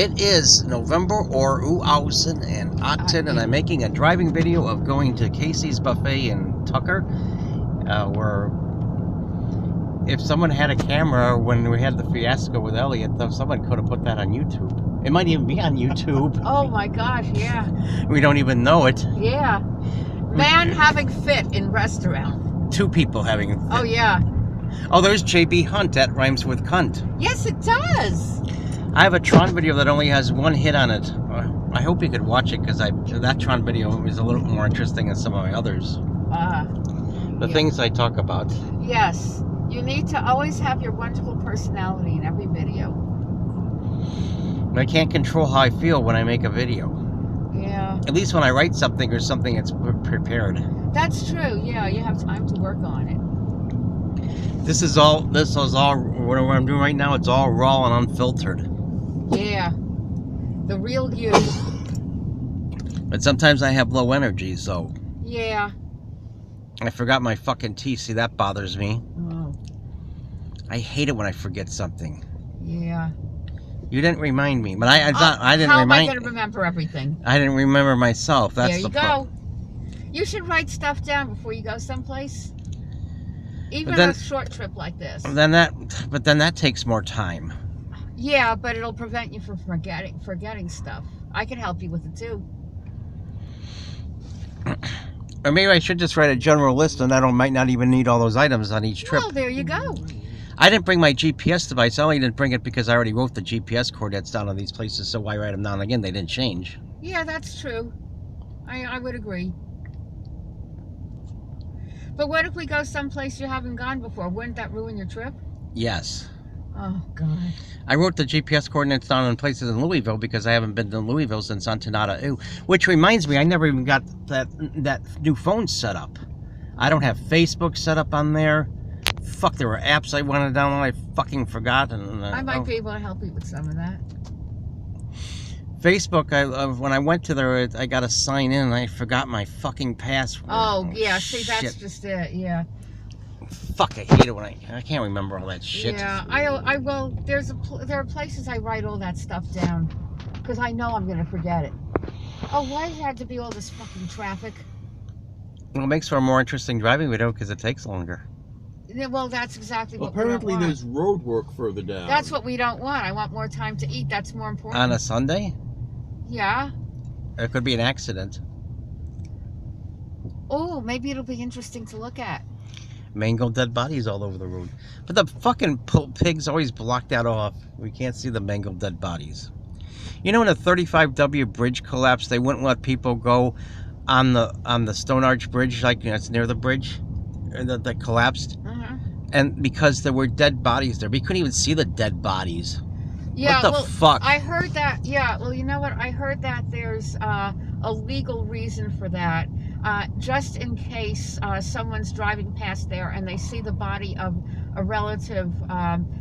It is November or 2018, and I'm making a driving video of going to Kacey's Buffet in Tucker, where if someone had a camera when we had the fiasco with Elliot, though, someone could have put that on YouTube. It might even be on YouTube. Oh my gosh, yeah. We don't even know it. Yeah. Man having fit in restaurant. Two people having fit. Oh yeah. Oh, there's JB Hunt. That rhymes with cunt. Yes, it does. I have a Tron video that only has one hit on it. I hope you could watch it, because that Tron video was a little more interesting than some of my others. The things I talk about. Yes. You need to always have your wonderful personality in every video. I can't control how I feel when I make a video. Yeah. At least when I write something or something, it's prepared. That's true. Yeah, you have time to work on it. This is all, what I'm doing right now, it's all raw and unfiltered. Yeah. The real you. But sometimes I have low energy, so. Yeah. I forgot my fucking tea. See, that bothers me. Oh. I hate it when I forget something. Yeah. You didn't remind me, but I didn't remind. How am I going to remember everything? I didn't remember myself. That's there you the go. problem. You should write stuff down before you go someplace. Even a short trip like this. But then that takes more time. Yeah, but it'll prevent you from forgetting stuff. I can help you with it too. Or maybe I should just write a general list, and I might not even need all those items on each trip. Well, there you go. I didn't bring my GPS device. I only didn't bring it because I already wrote the GPS coordinates down on these places, so why write them down again? They didn't change. Yeah, that's true. I would agree. But what if we go someplace you haven't gone before? Wouldn't that ruin your trip? Yes. Oh, God. I wrote the GPS coordinates down in places in Louisville because I haven't been to Louisville since Antonada. Which reminds me, I never even got that new phone set up. I don't have Facebook set up on there. Fuck, there were apps I wanted to download. I fucking forgot. And I might be able to help you with some of that. Facebook, when I went to there, I got to sign in, and I forgot my fucking password. Oh, yeah. See, that's just it. Yeah. Fuck, I hate it when I can't remember all that shit. Yeah, I will. There are places I write all that stuff down because I know I'm going to forget it. Oh, why does it have to be all this fucking traffic? Well, it makes for a more interesting driving video because it takes longer. Yeah, well, that's exactly what apparently we don't want. there's road work further down. That's what we don't want. I want more time to eat. That's more important. On a Sunday? Yeah. It could be an accident. Oh, maybe it'll be interesting to look at. Mangled dead bodies all over the road. But the fucking pigs always block that off. We can't see the mangled dead bodies. You know, when the 35W bridge collapsed, they wouldn't let people go on the Stone Arch Bridge, like, you know, it's near the bridge that collapsed. And because there were dead bodies there, we couldn't even see the dead bodies. Yeah, what the fuck? I heard that. Yeah, well, you know what? I heard that there's a legal reason for that. Just in case someone's driving past there and they see the body of a relative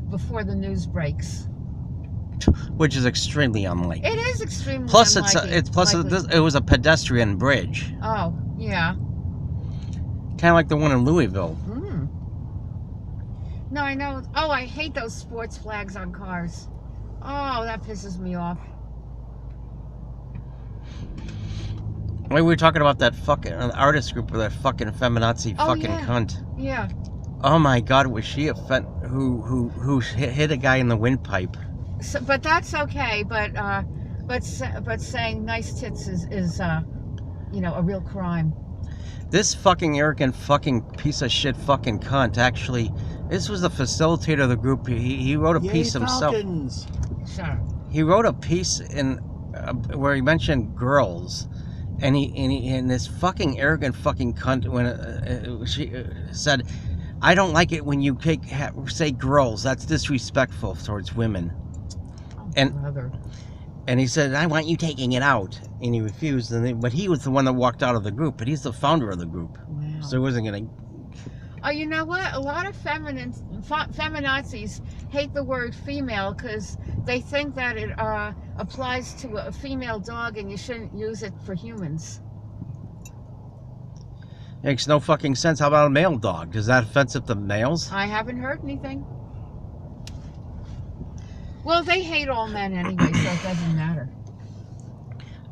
before the news breaks. Which is extremely unlikely. It is extremely plus unlikely. It was a pedestrian bridge. Oh, yeah. Kind of like the one in Louisville. No, I know. Oh, I hate those sports flags on cars. Oh, that pisses me off. We were talking about that fucking artist group with that fucking feminazi cunt. Yeah. Oh my God, was she who hit a guy in the windpipe? So, but that's okay. But saying nice tits is you know, a real crime. This fucking arrogant fucking piece of shit fucking cunt actually. This was the facilitator of the group. He wrote a piece himself. Shut up. He wrote a piece in where he mentioned girls. And this fucking arrogant fucking cunt when she said, "I don't like it when you say girls. That's disrespectful towards women." Oh, and he said, "I want you taking it out," and he refused. But he was the one that walked out of the group. But he's the founder of the group, so he wasn't gonna. Oh, you know what? A lot of feminazis hate the word female because they think that it applies to a female dog and you shouldn't use it for humans. Makes no fucking sense. How about a male dog? Is that offensive to males? I haven't heard anything. Well, they hate all men anyway, so it doesn't matter.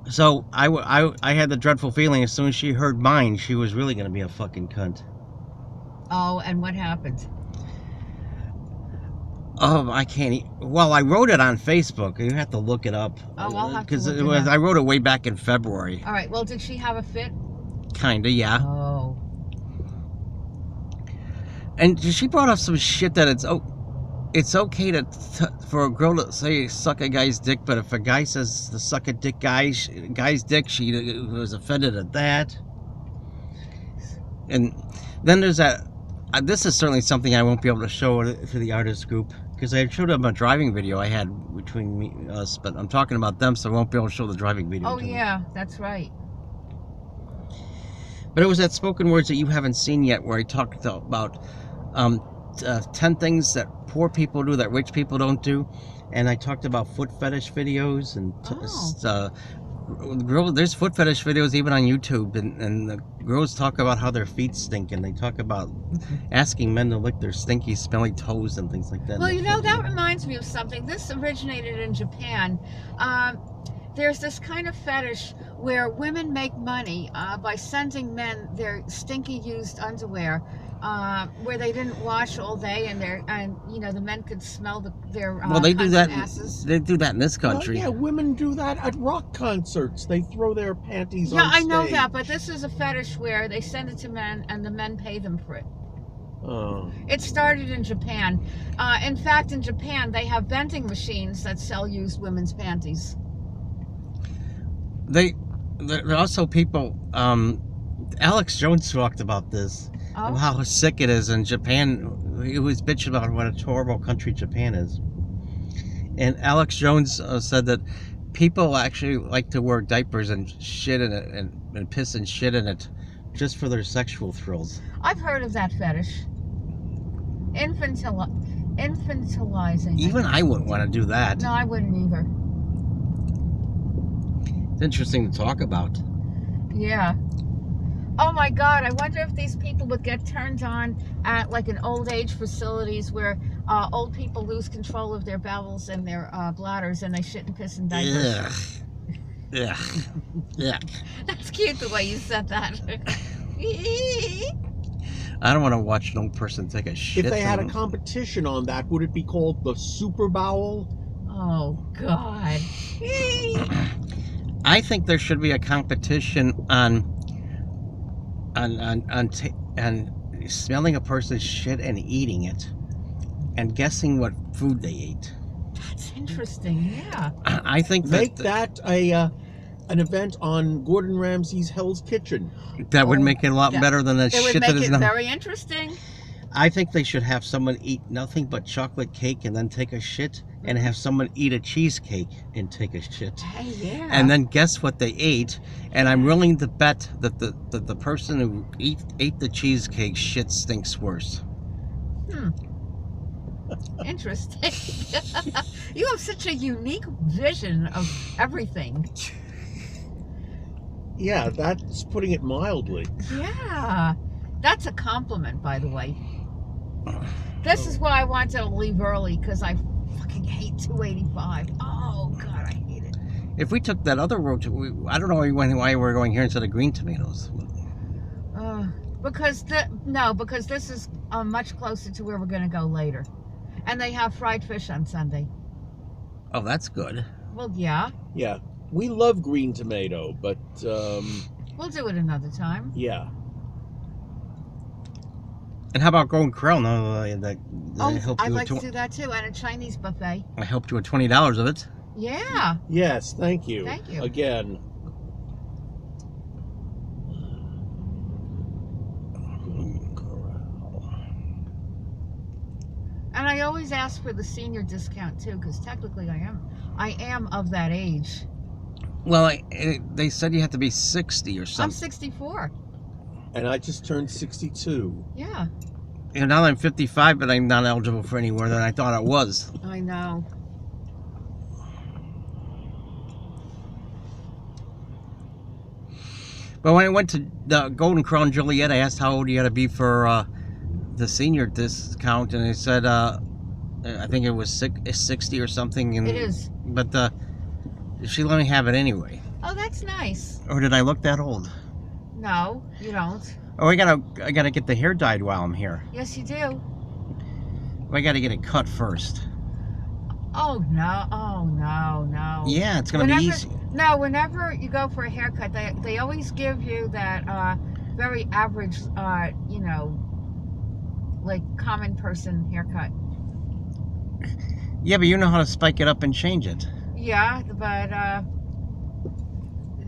So I had the dreadful feeling as soon as she heard mine, she was really going to be a fucking cunt. Oh, and what happened? Oh, I can't. Well, I wrote it on Facebook. You have to look it up. Oh, I'll have to because look it it was. up. I wrote it way back in February. All right. Well, did she have a fit? Kinda, yeah. Oh. And she brought up some shit that it's okay for a girl to say suck a guy's dick, but if a guy says to suck a guy's dick, she was offended at that. And then there's that. This is certainly something I won't be able to show to the artist group because I showed them a driving video I had between us, but I'm talking about them, so I won't be able to show the driving video. Oh yeah, that's right. But it was that spoken words that you haven't seen yet, where I talked about 10 things that poor people do that rich people don't do, and I talked about foot fetish videos and there's foot fetish videos even on YouTube, and the girls talk about how their feet stink, and they talk about asking men to lick their stinky, smelly toes and things like that. Well, you know, that reminds me of something. This originated in Japan. There's this kind of fetish where women make money by sending men their stinky used underwear, where they didn't wash all day, and you know the men could smell their well, they do that. asses. They do that in this country. Well, yeah, women do that at rock concerts. They throw their panties on Yeah, I know stage. that, but this is a fetish where they send it to men and the men pay them for it. Oh. It started in Japan. In fact, in Japan, they have vending machines that sell used women's panties. There are also people. Alex Jones talked about this. Oh. Of how sick it is in Japan. He was bitching about what a horrible country Japan is. And Alex Jones said that people actually like to wear diapers and shit in it and piss and shit in it just for their sexual thrills. I've heard of that fetish. Infantilizing. Even I wouldn't want to do that. No, I wouldn't either. It's interesting to talk about. Yeah. Oh my God, I wonder if these people would get turned on at like in old age facilities where old people lose control of their bowels and their bladders and they shit and piss in diapers. Ugh. Ugh. Yeah. That's cute the way you said that. I don't want to watch no person take a shit. If they had a thing. competition on that, would it be called the Super Bowel? Oh God. I think there should be a competition on smelling a person's shit and eating it, and guessing what food they ate. That's interesting. Yeah. I think Make that an event on Gordon Ramsay's Hell's Kitchen. that would make it a lot that- better than that It would shit make that is it now. very interesting. I think they should have someone eat nothing but chocolate cake and then take a shit, and have someone eat a cheesecake and take a shit. Hey, yeah. And then guess what they ate, and I'm willing to bet that the person who ate the cheesecake shit stinks worse. Interesting. You have such a unique vision of everything. Yeah, that's putting it mildly. Yeah. That's a compliment, by the way. This is why I wanted to leave early, because I fucking hate 285. Oh, God, I hate it. If we took that other road, I don't know why we're going here instead of Green Tomatoes. Because this is much closer to where we're going to go later. And they have fried fish on Sunday. Oh, that's good. Well, yeah. Yeah, we love green tomato, but We'll do it another time. yeah. And how about Golden Corral? No, I'd like to do that too. And a Chinese buffet. I helped you with $20 of it. Yeah. Yes, thank you. Thank you. Again. And I always ask for the senior discount too, because technically I am of that age. Well, they said you have to be 60 or I'm something. 64. And I just turned 62. Yeah, And now I'm 55, but I'm not eligible for any more than I thought I was. I know. But when I went to the Golden Corral in Joliet, I asked how old you got to be for the senior discount, and they said I think it was 60 or something. And, It is. But she let me have it anyway. Oh, that's nice. Or did I look that old? No, you don't. Oh, I gotta get the hair dyed while I'm here. Yes, you do. I gotta get it cut first. Oh, no. Oh, no. Yeah, it's gonna be easy. No, whenever you go for a haircut, they always give you that very average, you know, like common person haircut. Yeah, but you know how to spike it up and change it. Yeah, but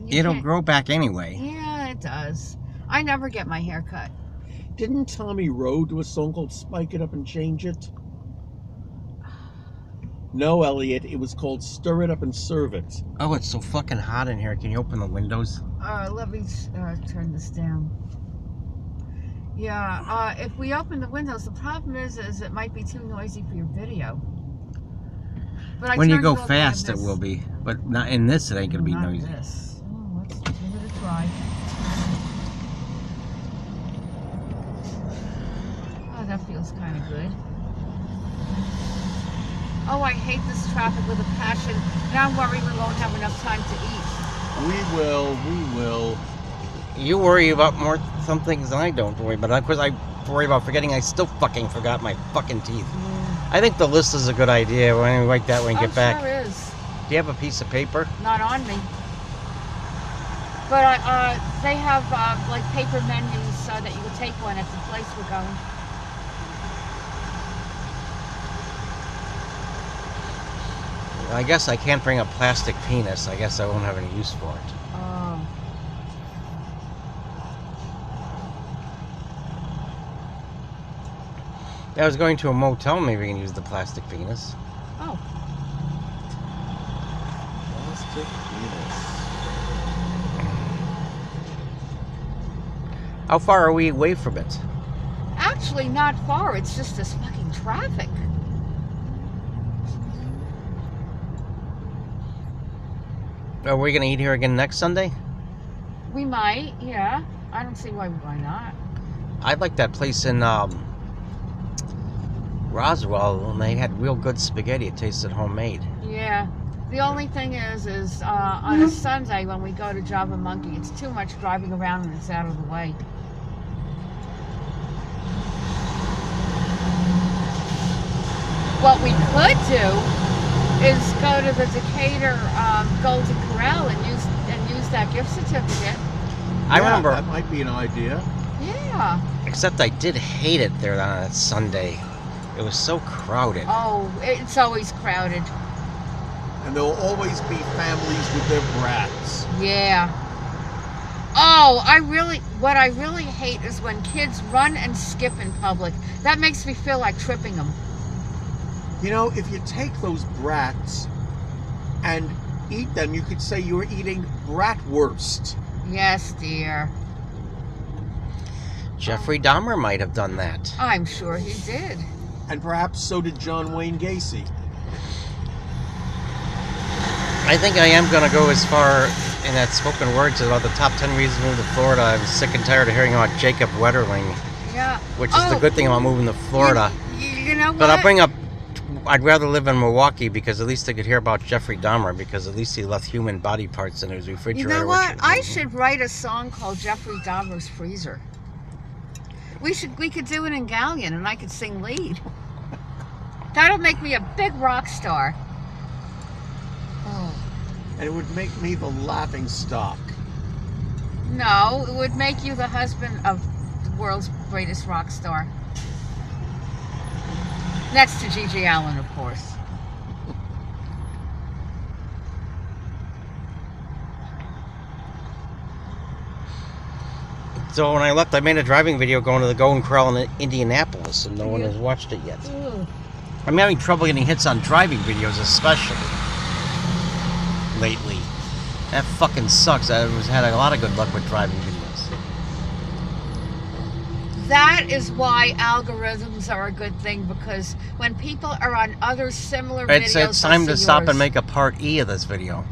It'll can't- grow back anyway. Yeah, it does. I never get my hair cut. Didn't Tommy Rowe do a song called Spike It Up and Change It? No, Elliot, it was called Stir It Up and Serve It. Oh, it's so fucking hot in here. Can you open the windows? Let me turn this down. Yeah, if we open the windows, the problem is it might be too noisy for your video. But When you turned go it over fast, on it this. will be. But not in this, it ain't gonna be Not noisy. This. Oh, let's give it a try. Oh, that feels kind of good. Oh, I hate this traffic with a passion. Now I'm worried we won't have enough time to eat. We will. You worry about some things than I don't worry about. Of course, I worry about forgetting. I still fucking forgot my fucking teeth. I think the list is a good idea. Why don't we write that when we get back? Sure is. Do you have a piece of paper? Not on me. But they have like paper menus that you can take one at the place we're going. I guess I can't bring a plastic penis. I guess I won't have any use for it. Oh. I was going to a motel. Maybe we can use the plastic penis. Oh. Plastic penis. How far are we away from it? Actually, not far. It's just this fucking traffic. Are we going to eat here again next Sunday? We might, yeah. I don't see why not. I like that place in Roswell, and they had real good spaghetti. It tasted homemade. Yeah. The only thing is on a Sunday when we go to Java Monkey, it's too much driving around and it's out of the way. What we could do is go to the Decatur Golden Corral and use that gift certificate. I remember, That might be an idea. Yeah. except I did hate it there on that Sunday. It was so crowded. Oh, it's always crowded. And there'll always be families with their brats. Yeah. Oh, what I really hate is when kids run and skip in public. That makes me feel like tripping them. You know, if you take those brats and eat them, you could say you're eating bratwurst. Yes, dear. Jeffrey Dahmer might have done that. I'm sure he did. And perhaps so did John Wayne Gacy. I think I am going to go as far in that spoken words about the top 10 reasons to move to Florida. I'm sick and tired of hearing about Jacob Wetterling, Yeah. which is the good thing about moving to Florida. You know what? But I'll bring up, I'd rather live in Milwaukee because at least I could hear about Jeffrey Dahmer because at least he left human body parts in his You refrigerator. know what? I should write a song called Jeffrey Dahmer's Freezer. We could do it in Galleon and I could sing lead. That'll make me a big rock star. Oh. And it would make me the laughing stock. No, it would make you the husband of the world's greatest rock star. Next to Gigi Allen, of course. So when I left, I made a driving video going to the Golden Corral in Indianapolis, and no one has watched it yet. Ooh. I'm having trouble getting hits on driving videos, especially lately. That fucking sucks. I had a lot of good luck with driving videos. That is why algorithms are a good thing, because when people are on other similar videos, It's time they'll to see stop yours. and make a part E of this video.